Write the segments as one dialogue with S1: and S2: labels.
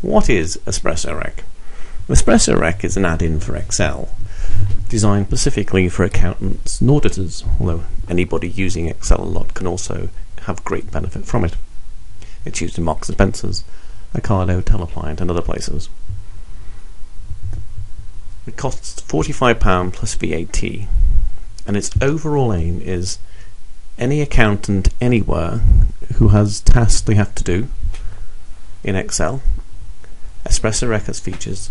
S1: What is EspressoRec? EspressoRec is an add-in for Excel, designed specifically for accountants and auditors, although anybody using Excel a lot can also have great benefit from it. It's used in Marks & Spencer's, Ocado, Telepliant and other places. It costs £45 plus VAT, and its overall aim is any accountant anywhere who has tasks they have to do in Excel, EspressoRec has features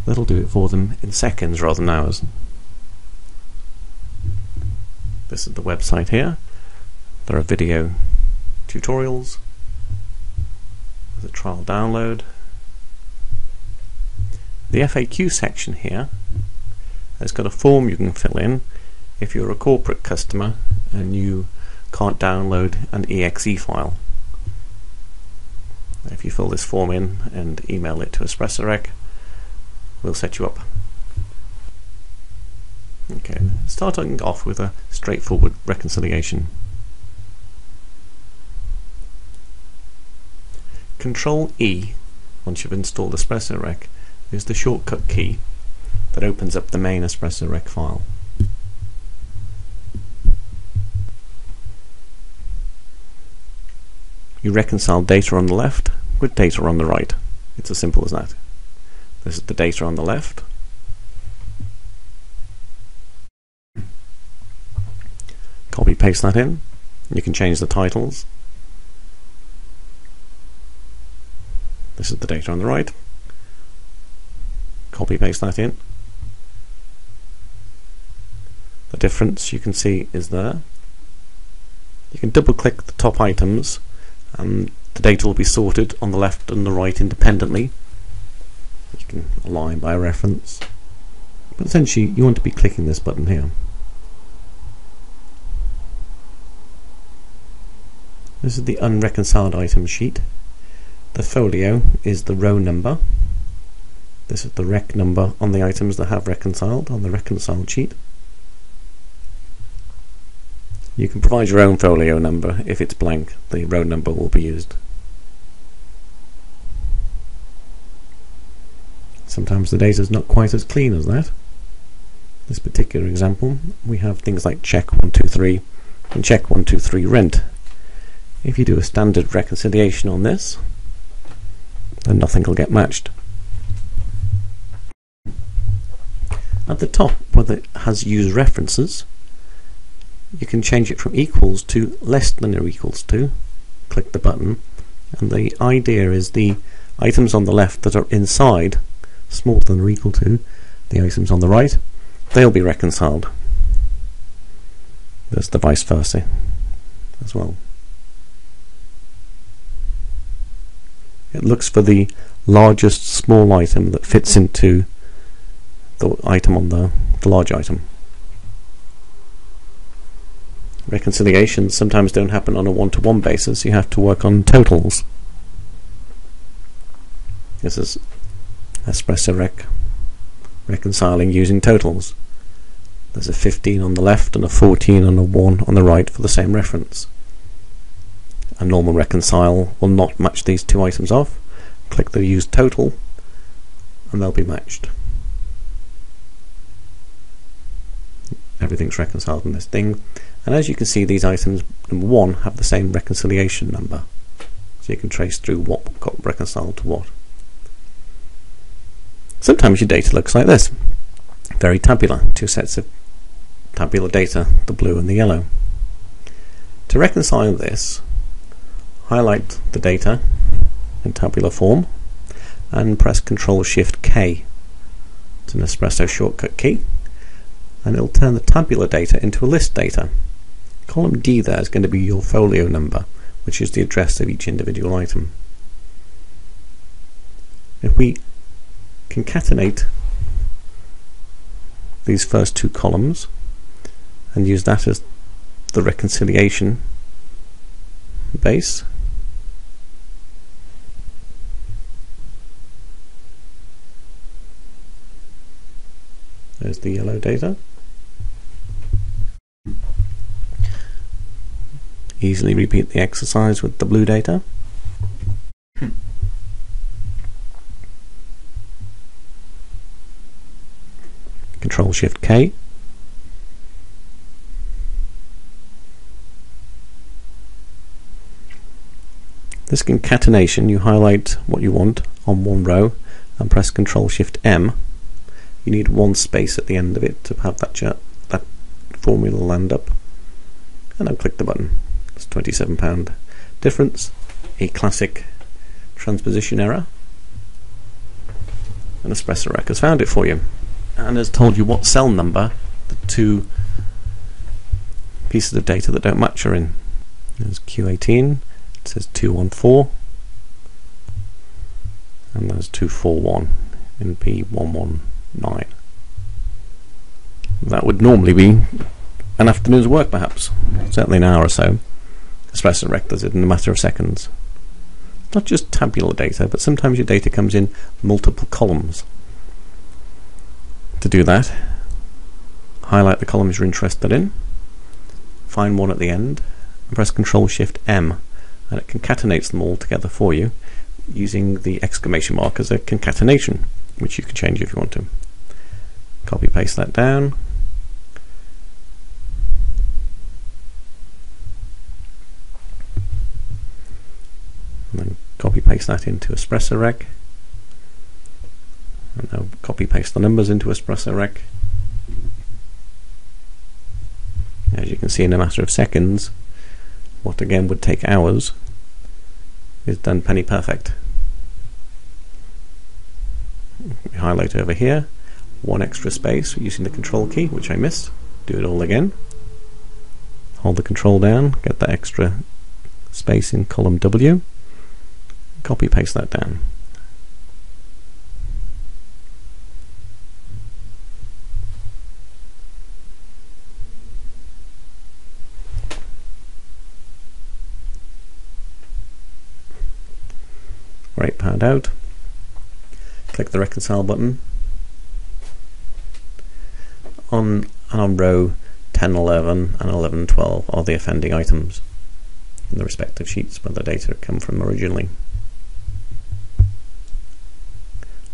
S1: that'll do it for them in seconds rather than hours. This is the website here. There are video tutorials. There's a trial download. The FAQ section here has got a form you can fill in if you're a corporate customer and you can't download an exe file. If you fill this form in and email it to EspressoRec, we'll set you up. Okay, starting off with a straightforward reconciliation. Control E, once you've installed EspressoRec, is the shortcut key that opens up the main EspressoRec file. You reconcile data on the left with data on the right. It's as simple as that. This is the data on the left. Copy paste that in. You can change the titles. This is the data on the right. Copy paste that in. The difference you can see is there. You can double click the top items and the data will be sorted on the left and the right independently. You can align by reference, but essentially you want to be clicking this button here. This is the unreconciled item sheet. The folio is the row number. This is the rec number on the items that have reconciled on the reconciled sheet. You can provide your own folio number. If it's blank, the row number will be used. Sometimes the data is not quite as clean as that. This particular example, we have things like check 123 and check 123 rent. If you do a standard reconciliation on this, then nothing will get matched. At the top, where it has use references, you can change it from equals to less than or equals to. Click the button, and the idea is the items on the left that are inside, smaller than or equal to, the items on the right, they'll be reconciled. There's the vice versa as well. It looks for the largest small item that fits into the item on the large item. Reconciliations sometimes don't happen on a one-to-one basis. You have to work on totals. This is EspressoRec reconciling using totals. There's a 15 on the left and a 14 and a 1 on the right for the same reference. A normal reconcile will not match these two items off. Click the use total and they'll be matched. Everything's reconciled in this thing, and as you can see, these items, number 1, have the same reconciliation number, so you can trace through what got reconciled to what. Sometimes your data looks like this, very tabular, two sets of tabular data, the blue and the yellow. To reconcile this, highlight the data in tabular form and press Ctrl-Shift-K. It's an Espresso shortcut key, and it'll turn the tabular data into a list data. Column D there is going to be your folio number, which is the address of each individual item. If we concatenate these first two columns and use that as the reconciliation base, there's the yellow data. Easily repeat the exercise with the blue data. Control Shift K. This concatenation, you highlight what you want on one row and press Control Shift M. You need one space at the end of it to have that formula land up, and then click the button. It's £27 difference, a classic transposition error, and EspressoRec has found it for you and has told you what cell number the two pieces of data that don't match are in. There's Q18, it says 214, and there's 241 in P119. That would normally be an afternoon's work, perhaps, certainly an hour or so. EspressoRec does it in a matter of seconds. It's not just tabular data, but sometimes your data comes in multiple columns. To do that, highlight the columns you're interested in, find one at the end, and press Control Shift M, and it concatenates them all together for you using the exclamation mark as a concatenation, which you can change if you want to. Copy paste that down. And then copy paste that into EspressoRec, and now copy paste the numbers into EspressoRec. As you can see, in a matter of seconds, what again would take hours is done penny perfect. We highlight over here, one extra space using the control key, which I missed. Do it all again. Hold the control down, get that extra space in column W. Copy paste that down. Right, pad out. Click the reconcile button. On row 10, 11 and 11, 12 are the offending items in the respective sheets where the data come from originally.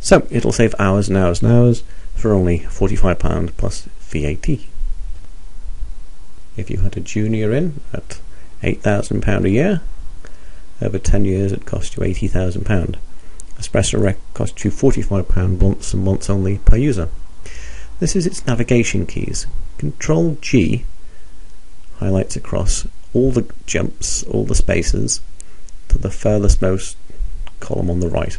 S1: So it'll save hours and hours and hours for only £45 plus VAT. If you had a junior in at £8,000 a year, over 10 years it cost you £80,000. EspressoRec costs you £45 once and once only per user. This is its navigation keys. Control G highlights across all the jumps, all the spaces, to the furthest most column on the right.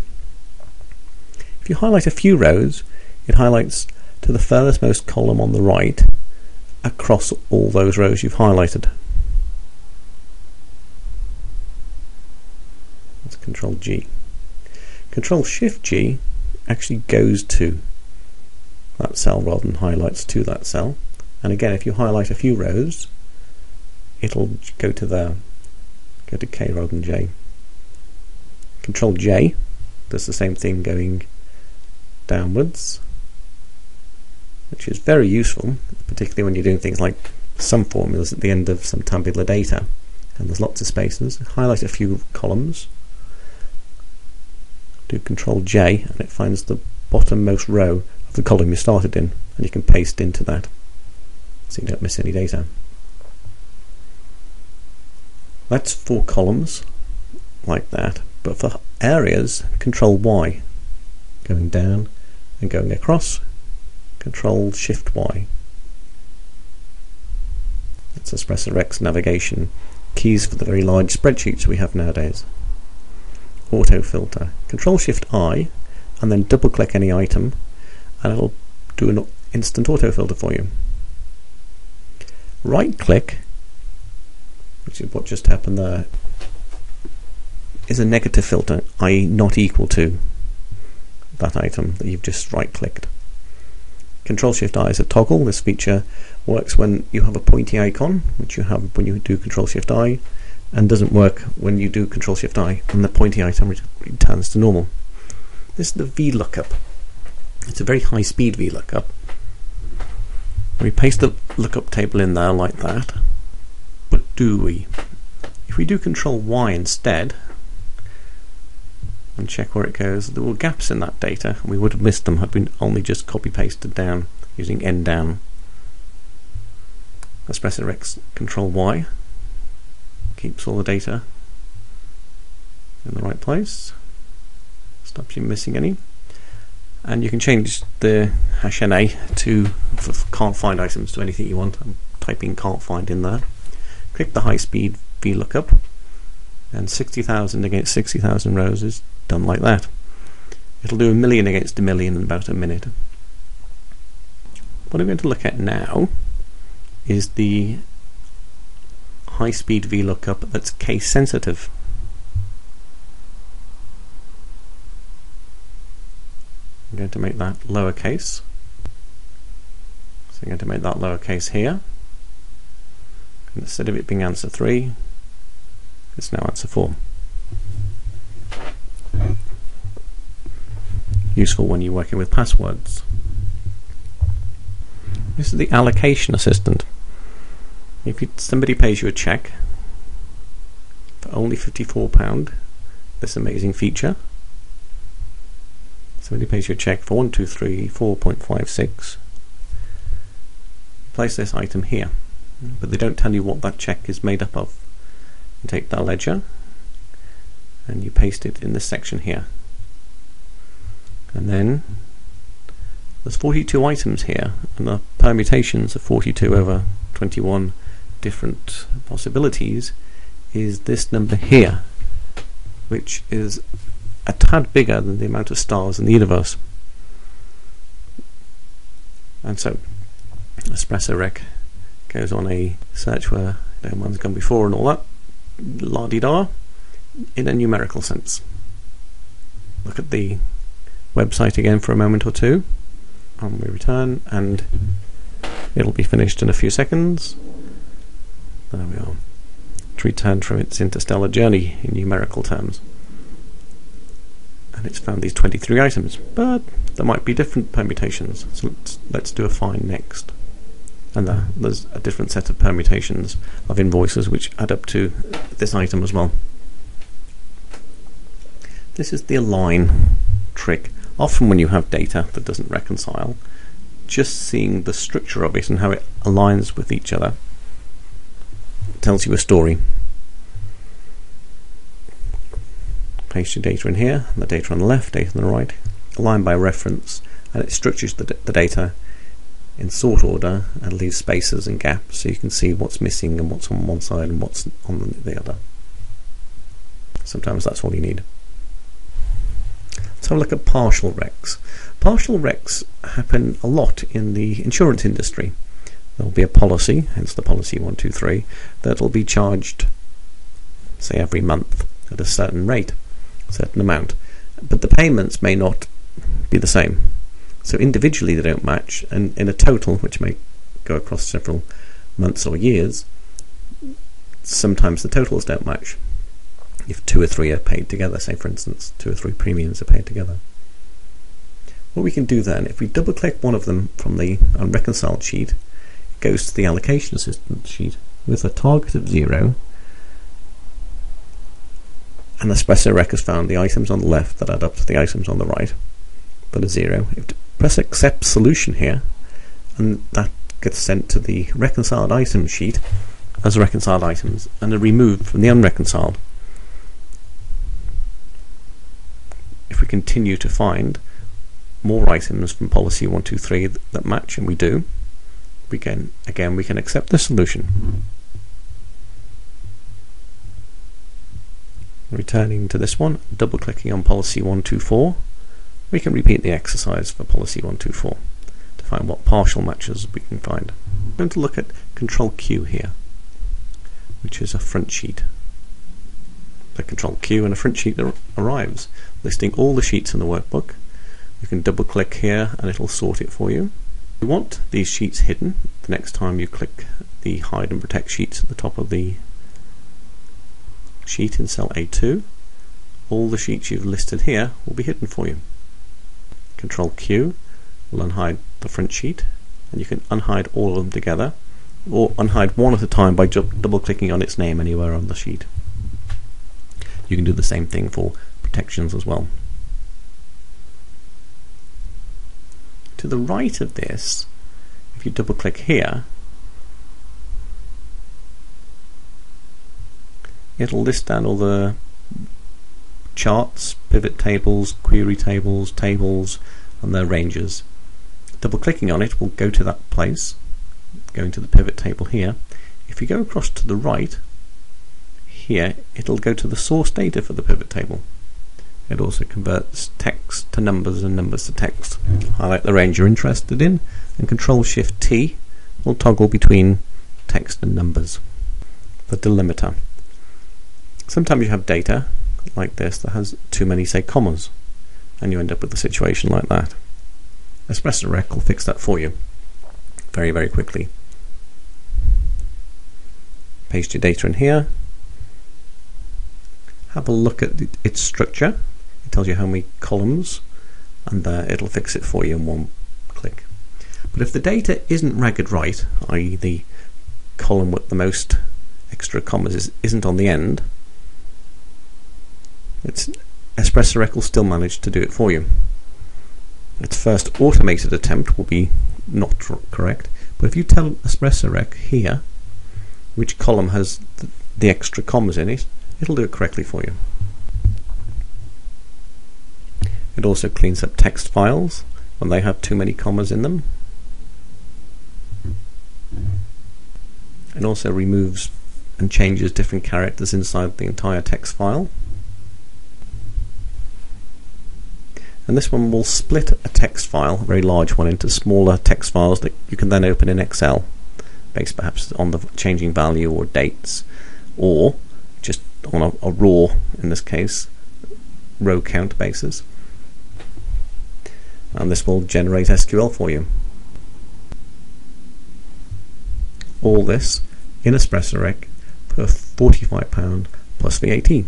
S1: If you highlight a few rows, it highlights to the furthest most column on the right across all those rows you've highlighted. That's Control G. Control Shift G actually goes to that cell rather than highlights to that cell. And again, if you highlight a few rows, it'll go to there, go to K rather than J. Control J does the same thing going downwards, which is very useful, particularly when you're doing things like sum formulas at the end of some tabular data and there's lots of spaces. Highlight a few columns, do Control J, and it finds the bottommost row of the column you started in, and you can paste into that so you don't miss any data. That's 4 columns like that, but for areas, Control Y, going down and going across, Control Shift Y. That's EspressoRec's navigation keys for the very large spreadsheets we have nowadays. Auto filter, Control Shift I, and then double click any item and it'll do an instant auto filter for you. Right click, which is what just happened there, is a negative filter, i.e. not equal to that item that you've just right clicked. Control Shift I is a toggle. This feature works when you have a pointy icon, which you have when you do Control Shift I, and doesn't work when you do Control Shift I and the pointy item returns to normal. This is the VLookup. It's a very high speed VLookup. We paste the lookup table in there like that, but do we? If we do Control Y instead and check where it goes, there were gaps in that data and we would have missed them had we only just copy pasted down using N down. EspressoRec Control Y keeps all the data in the right place, stops you missing any. And you can change the hash NA to can't find items to anything you want. I'm typing can't find in there. Click the high speed VLookup, and 60,000 against 60,000 rows is done like that. It'll do 1,000,000 against 1,000,000 in about a minute. What I'm going to look at now is the high speed VLookup that's case sensitive. I'm going to make that lowercase. So I'm going to make that lowercase here. And instead of it being answer 3, it's now answer 4. Useful when you're working with passwords. This is the allocation assistant. If somebody pays you a check for only £54, this amazing feature. Somebody pays you a check for 1234.56. Place this item here, but they don't tell you what that check is made up of. You take that ledger and you paste it in this section here, and then there's 42 items here, and the permutations of 42 over 21 different possibilities is this number here, which is a tad bigger than the amount of stars in the universe. And so EspressoRec goes on a search where no one's gone before and all that la-di-da in a numerical sense. Look at the website again for a moment or two, and we return, and it'll be finished in a few seconds. There we are. It's returned from its interstellar journey in numerical terms, and it's found these 23 items, but there might be different permutations, so let's do a find next. And there's a different set of permutations of invoices which add up to this item as well. This is the align trick. Often when you have data that doesn't reconcile, just seeing the structure of it and how it aligns with each other tells you a story. Paste your data in here, the data on the left, data on the right, align by reference, and it structures the data in sort order and leaves spaces and gaps so you can see what's missing and what's on one side and what's on the other. Sometimes that's all you need. Let's have a look at partial recs. Partial recs happen a lot in the insurance industry. There will be a policy, hence the policy 123, that will be charged, say, every month at a certain rate, a certain amount, but the payments may not be the same. So individually they don't match, and in a total, which may go across several months or years, sometimes the totals don't match. If 2 or 3 are paid together, say for instance 2 or 3 premiums are paid together. What we can do then, if we double click one of them from the unreconciled sheet, it goes to the allocation assistant sheet with a target of 0, and EspressoRec has found the items on the left that add up to the items on the right, but a 0. If you press accept solution here, and that gets sent to the reconciled items sheet as reconciled items and are removed from the unreconciled. If we continue to find more items from policy 123 that match, and we do, we can accept the solution. Returning to this one, double clicking on policy 124, we can repeat the exercise for policy 124 to find what partial matches we can find. I'm going to look at Control Q here, which is a front sheet. The Control Q and a front sheet arrives, listing all the sheets in the workbook. You can double click here and it'll sort it for you. If you want these sheets hidden, the next time you click the hide and protect sheets at the top of the sheet in cell A2, all the sheets you've listed here will be hidden for you. Control Q will unhide the front sheet, and you can unhide all of them together, or unhide one at a time by double clicking on its name anywhere on the sheet. You can do the same thing for protections as well. To the right of this if you double click here, it'll list down all the charts, pivot tables, query tables, tables and their ranges. Double clicking on it will go to that place, going to the pivot table here. If you go across to the right here, it'll go to the source data for the pivot table. It also converts text to numbers and numbers to text. Highlight the range you're interested in, and Control-Shift-T will toggle between text and numbers. The delimiter. Sometimes you have data like this that has too many, say, commas, and you end up with a situation like that. EspressoRec will fix that for you very, very quickly. Paste your data in here. Have a look at its structure. It tells you how many columns, and it'll fix it for you in one click. But if the data isn't ragged right, i.e. the column with the most extra commas isn't on the end, EspressoRec will still manage to do it for you. Its first automated attempt will be not correct, but if you tell EspressoRec here which column has the extra commas in it, it'll do it correctly for you. It also cleans up text files when they have too many commas in them. It also removes and changes different characters inside the entire text file. And this one will split a text file, a very large one, into smaller text files that you can then open in Excel, based perhaps on the changing value or dates, or just on a raw, in this case, row count basis. And this will generate SQL for you. All this in EspressoRec for £45 plus VAT.